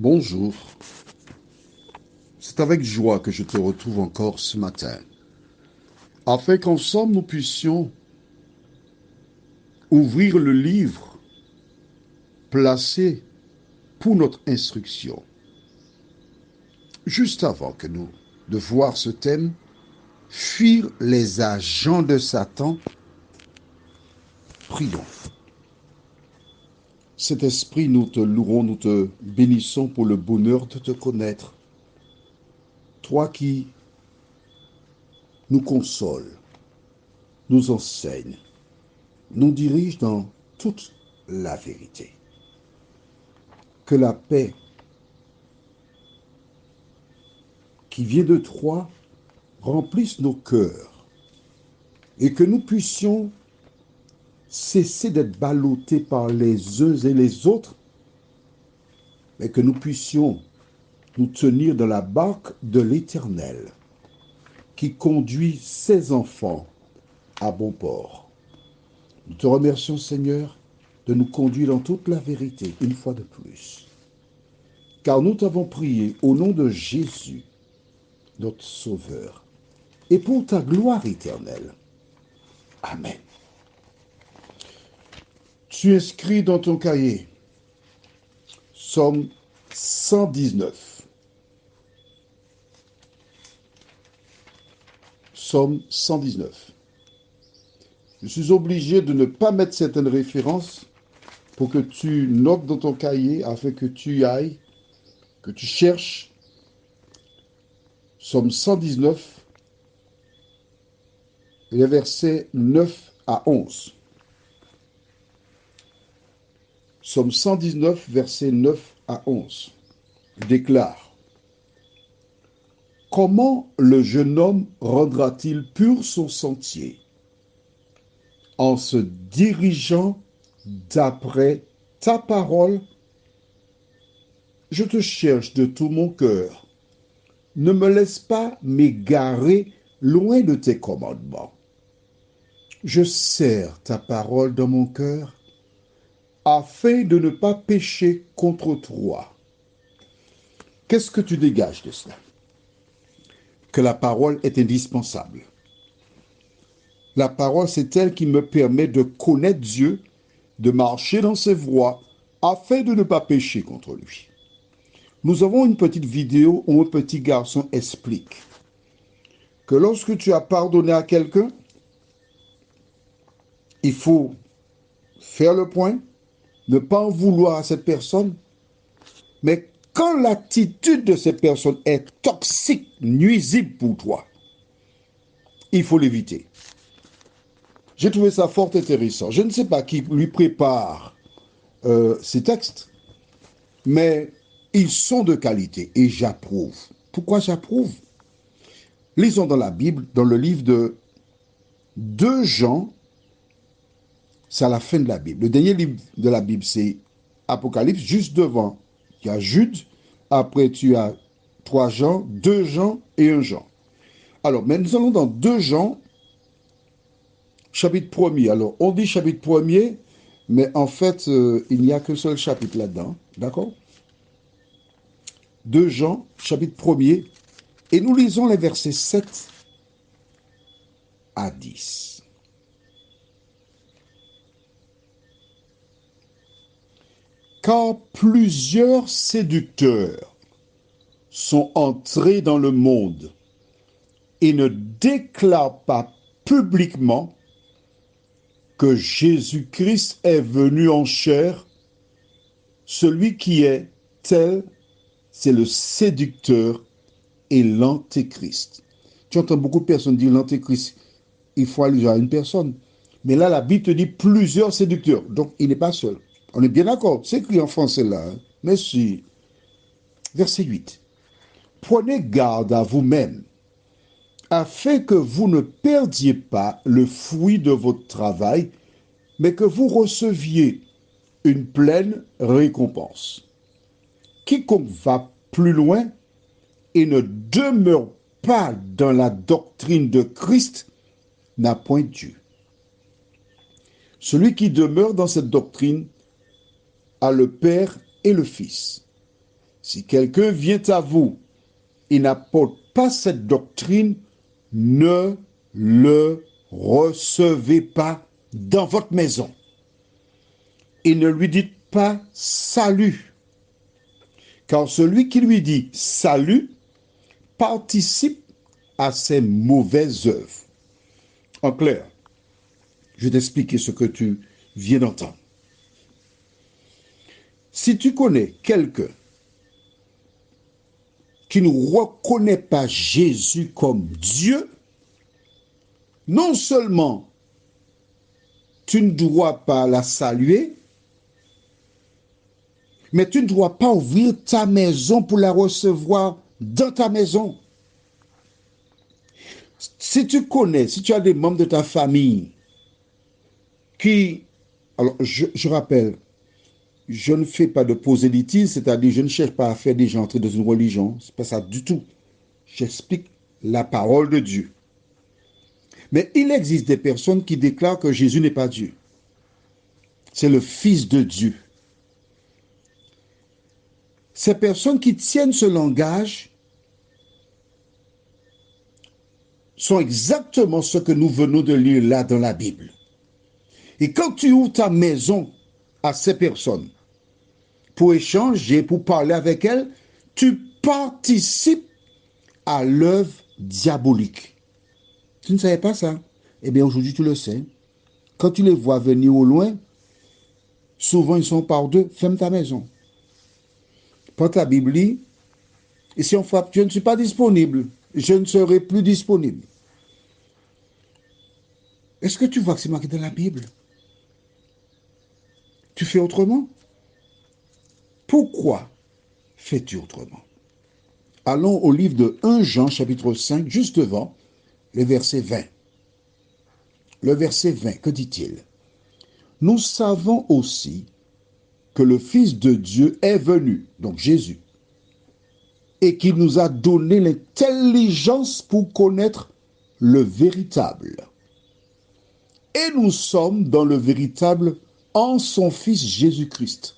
Bonjour, c'est avec joie que je te retrouve encore ce matin, afin qu'ensemble nous puissions ouvrir le livre placé pour notre instruction. Juste avant que nous de voir ce thème, fuir les agents de Satan, prions. Cet esprit, nous te louons, nous te bénissons pour le bonheur de te connaître. Toi qui nous consoles, nous enseignes, nous diriges dans toute la vérité. Que la paix qui vient de toi remplisse nos cœurs et que nous puissions cesser d'être ballottés par les uns et les autres, mais que nous puissions nous tenir dans la barque de l'Éternel qui conduit ses enfants à bon port. Nous te remercions, Seigneur, de nous conduire dans toute la vérité une fois de plus. Car nous t'avons prié au nom de Jésus, notre Sauveur, et pour ta gloire éternelle. Amen. Tu inscris dans ton cahier Psaume 119. Psaume 119. Je suis obligé de ne pas mettre certaines références pour que tu notes dans ton cahier afin que tu ailles, que tu cherches Psaume 119, les versets 9 à 11. Psaume 119, versets 9 à 11. Déclare: Comment le jeune homme rendra-t-il pur son sentier? En se dirigeant d'après ta parole. Je te cherche de tout mon cœur. Ne me laisse pas m'égarer loin de tes commandements. Je serre ta parole dans mon cœur afin de ne pas pécher contre toi. Qu'est-ce que tu dégages de cela? Que la parole est indispensable. La parole, c'est elle qui me permet de connaître Dieu, de marcher dans ses voies, afin de ne pas pécher contre lui. Nous avons une petite vidéo où un petit garçon explique que lorsque tu as pardonné à quelqu'un, il faut faire le point, ne pas en vouloir à cette personne, mais quand l'attitude de cette personne est toxique, nuisible pour toi, il faut l'éviter. J'ai trouvé ça fort intéressant. Je ne sais pas qui lui prépare ces textes, mais ils sont de qualité et j'approuve. Pourquoi j'approuve? Lisons dans la Bible, dans le livre de 2 Jean, c'est à la fin de la Bible. Le dernier livre de la Bible, c'est Apocalypse, juste devant. Il y a Jude, après tu as 3 Jean, 2 Jean et 1 Jean. Alors, mais nous allons dans 2 Jean, chapitre 1er. Alors, on dit chapitre 1er, mais en fait, il n'y a qu'un seul chapitre là-dedans. D'accord? 2 Jean, chapitre 1er. Et nous lisons les versets 7 à 10. Car plusieurs séducteurs sont entrés dans le monde et ne déclarent pas publiquement que Jésus-Christ est venu en chair. Celui qui est tel, c'est le séducteur et l'antéchrist. Tu entends beaucoup de personnes dire l'antéchrist, il faut allusion à une personne. Mais là, la Bible te dit plusieurs séducteurs. Donc, il n'est pas seul. On est bien d'accord. C'est écrit en français là. Hein? Mais si. Verset 8. Prenez garde à vous-même, afin que vous ne perdiez pas le fruit de votre travail, mais que vous receviez une pleine récompense. Quiconque va plus loin et ne demeure pas dans la doctrine de Christ n'a point Dieu. Celui qui demeure dans cette doctrine a le Père et le Fils. Si quelqu'un vient à vous et n'apporte pas cette doctrine, ne le recevez pas dans votre maison. Et ne lui dites pas salut. Car celui qui lui dit salut participe à ses mauvaises œuvres. En clair, je vais t'expliquer ce que tu viens d'entendre. Si tu connais quelqu'un qui ne reconnaît pas Jésus comme Dieu, non seulement tu ne dois pas la saluer, mais tu ne dois pas ouvrir ta maison pour la recevoir dans ta maison. Si tu connais, si tu as des membres de ta famille qui... Alors, je rappelle, je ne fais pas de prosélytisme, c'est-à-dire je ne cherche pas à faire des gens entrer dans une religion. Ce n'est pas ça du tout. J'explique la parole de Dieu. Mais il existe des personnes qui déclarent que Jésus n'est pas Dieu. C'est le Fils de Dieu. Ces personnes qui tiennent ce langage sont exactement ce que nous venons de lire là dans la Bible. Et quand tu ouvres ta maison à ces personnes pour échanger, pour parler avec elles, tu participes à l'œuvre diabolique. Tu ne savais pas ça? Eh bien, aujourd'hui, tu le sais. Quand tu les vois venir au loin, souvent ils sont par deux. Ferme ta maison. Prends ta Bible, lis, et si on frappe, je ne suis pas disponible. Je ne serai plus disponible. Est-ce que tu vois que c'est marqué dans la Bible? Tu fais autrement? Pourquoi fais-tu autrement? Allons au livre de 1 Jean, chapitre 5, juste devant le verset 20. Le verset 20, que dit-il? Nous savons aussi que le Fils de Dieu est venu, donc Jésus, et qu'il nous a donné l'intelligence pour connaître le véritable. Et nous sommes dans le véritable en son Fils Jésus-Christ.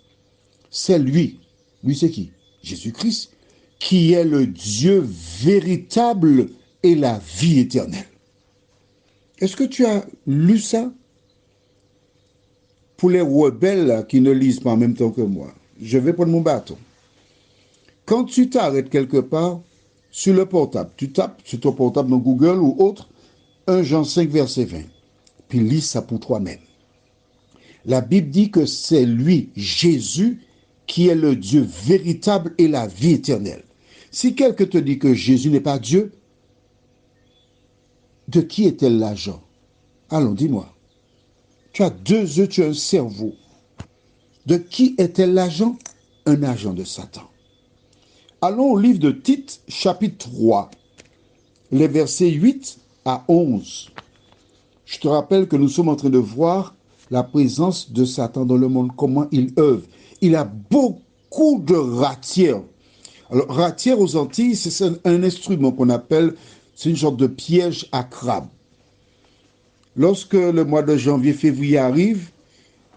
C'est lui. Lui, c'est qui? Jésus-Christ, qui est le Dieu véritable et la vie éternelle. Est-ce que tu as lu ça? Pour les rebelles qui ne lisent pas en même temps que moi, je vais prendre mon bâton. Quand tu t'arrêtes quelque part, sur le portable, tu tapes sur ton portable dans Google ou autre, 1 Jean 5, verset 20. Puis lis ça pour toi-même. La Bible dit que c'est lui, Jésus, qui est le Dieu véritable et la vie éternelle. Si quelqu'un te dit que Jésus n'est pas Dieu, de qui est-elle l'agent? Allons, dis-moi. Tu as 2 yeux, tu as un cerveau. De qui est-elle l'agent? Un agent de Satan. Allons au livre de Tite, chapitre 3, les versets 8 à 11. Je te rappelle que nous sommes en train de voir la présence de Satan dans le monde, comment il œuvre. Il a beaucoup de ratières. Alors, ratière aux Antilles, c'est un instrument qu'on appelle, c'est une sorte de piège à crabe. Lorsque le mois de janvier, février arrive,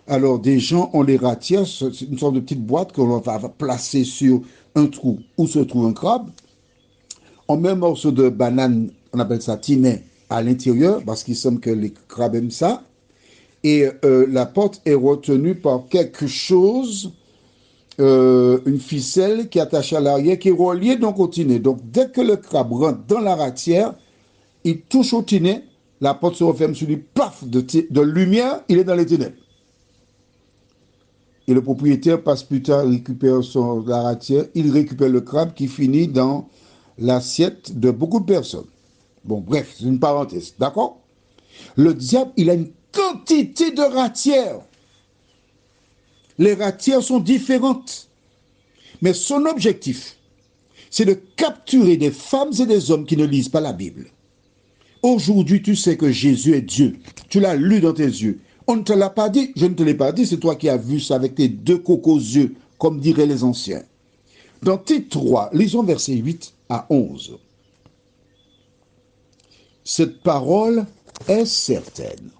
alors des gens ont les ratières, c'est une sorte de petite boîte qu'on va placer sur un trou où se trouve un crabe. On met un morceau de banane, on appelle ça tinet, à l'intérieur, parce qu'il semble que les crabes aiment ça. Et la porte est retenue par quelque chose, une ficelle qui est attachée à l'arrière, qui est reliée donc au tinet. Donc dès que le crabe rentre dans la ratière, il touche au tinet, la porte se referme sur lui, paf, de lumière, il est dans les ténèbres. Et le propriétaire passe plus tard, récupère la ratière, il récupère le crabe qui finit dans l'assiette de beaucoup de personnes. Bon, bref, c'est une parenthèse, d'accord? Le diable, il a une quantité de ratières. Les ratières sont différentes. Mais son objectif, c'est de capturer des femmes et des hommes qui ne lisent pas la Bible. Aujourd'hui, tu sais que Jésus est Dieu. Tu l'as lu dans tes yeux. On ne te l'a pas dit, je ne te l'ai pas dit, c'est toi qui as vu ça avec tes 2 cocos yeux, comme diraient les anciens. Dans Tite 3, lisons versets 8 à 11. Cette parole est certaine.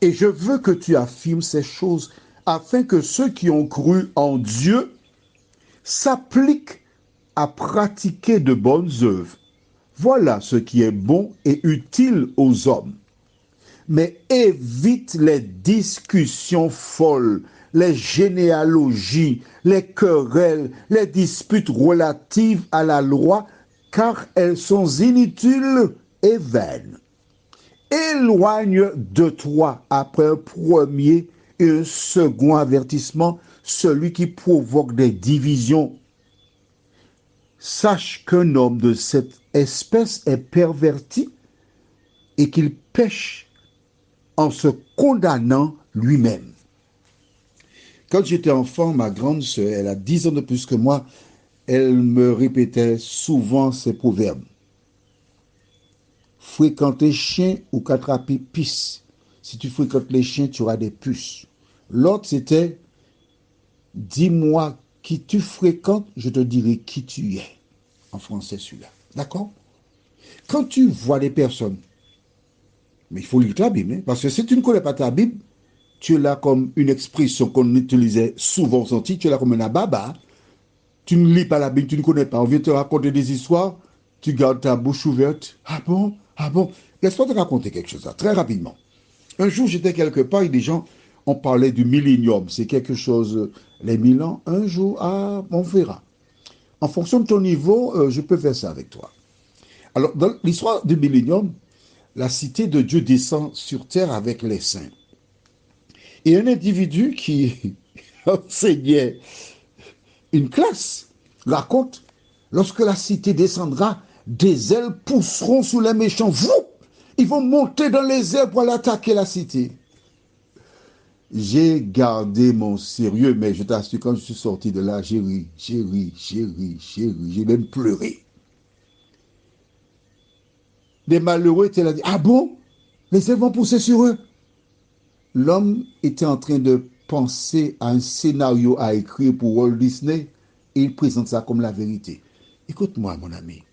Et je veux que tu affirmes ces choses afin que ceux qui ont cru en Dieu s'applique à pratiquer de bonnes œuvres. Voilà ce qui est bon et utile aux hommes. Mais évite les discussions folles, les généalogies, les querelles, les disputes relatives à la loi, car elles sont inutiles et vaines. Éloigne de toi, après un premier et un second avertissement, celui qui provoque des divisions. Sache qu'un homme de cette espèce est perverti et qu'il pêche en se condamnant lui-même. Quand j'étais enfant, ma grande sœur, elle a 10 ans de plus que moi, elle me répétait souvent ces proverbes. Fréquente les chiens ou qu'attraper pisse. Si tu fréquentes les chiens, tu auras des puces. L'autre, c'était dis-moi qui tu fréquentes, je te dirai qui tu es. En français, celui-là. D'accord? Quand tu vois des personnes, mais il faut lire ta Bible, hein, parce que si tu ne connais pas ta Bible, tu es là comme une expression qu'on utilisait souvent senti, tu es là comme un ababa. Tu ne lis pas la Bible, tu ne connais pas. On vient te raconter des histoires, tu gardes ta bouche ouverte. Ah bon? Ah bon? Laisse-moi te raconter quelque chose là, très rapidement. Un jour, j'étais quelque part et des gens ont parlé du millénium. C'est quelque chose, les 1000 ans. Un jour, ah, on verra. En fonction de ton niveau, je peux faire ça avec toi. Alors, dans l'histoire du millénium, la cité de Dieu descend sur terre avec les saints. Et un individu qui enseignait une classe raconte, lorsque la cité descendra, des ailes pousseront sous les méchants. Ils vont monter dans les airs pour aller attaquer la cité. J'ai gardé mon sérieux, mais je t'assure, quand je suis sorti de là, j'ai ri, j'ai même pleuré. Les malheureux étaient là, ah bon? Les ailes vont pousser sur eux. L'homme était en train de penser à un scénario à écrire pour Walt Disney et il présente ça comme la vérité. Écoute-moi, mon ami.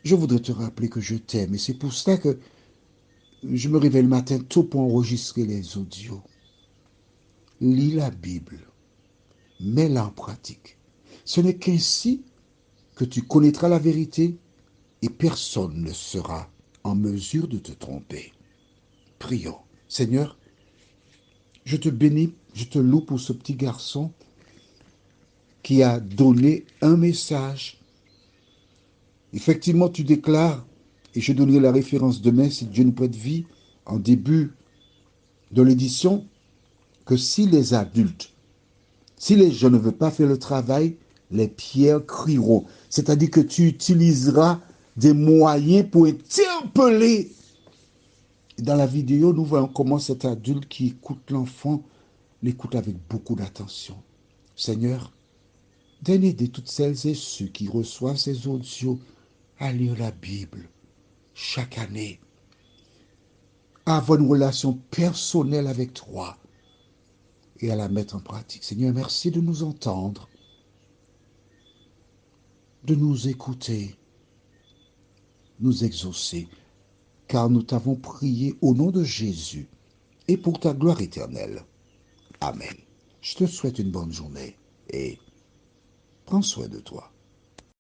Je voudrais te rappeler que je t'aime et c'est pour ça que je me réveille le matin tôt pour enregistrer les audios. Lis la Bible, mets-la en pratique. Ce n'est qu'ainsi que tu connaîtras la vérité et personne ne sera en mesure de te tromper. Prions. Seigneur, je te bénis, je te loue pour ce petit garçon qui a donné un message. Effectivement, tu déclares, et je donnerai la référence demain si Dieu nous prête vie, en début de l'édition, que si les adultes, si les gens ne veulent pas faire le travail, les pierres crieront. C'est-à-dire que tu utiliseras des moyens pour interpeller. Dans la vidéo, nous voyons comment cet adulte qui écoute l'enfant l'écoute avec beaucoup d'attention. Seigneur, donne aider toutes celles et ceux qui reçoivent ces audios à lire la Bible chaque année, à avoir une relation personnelle avec toi et à la mettre en pratique. Seigneur, merci de nous entendre, de nous écouter, nous exaucer, car nous t'avons prié au nom de Jésus et pour ta gloire éternelle. Amen. Je te souhaite une bonne journée et prends soin de toi.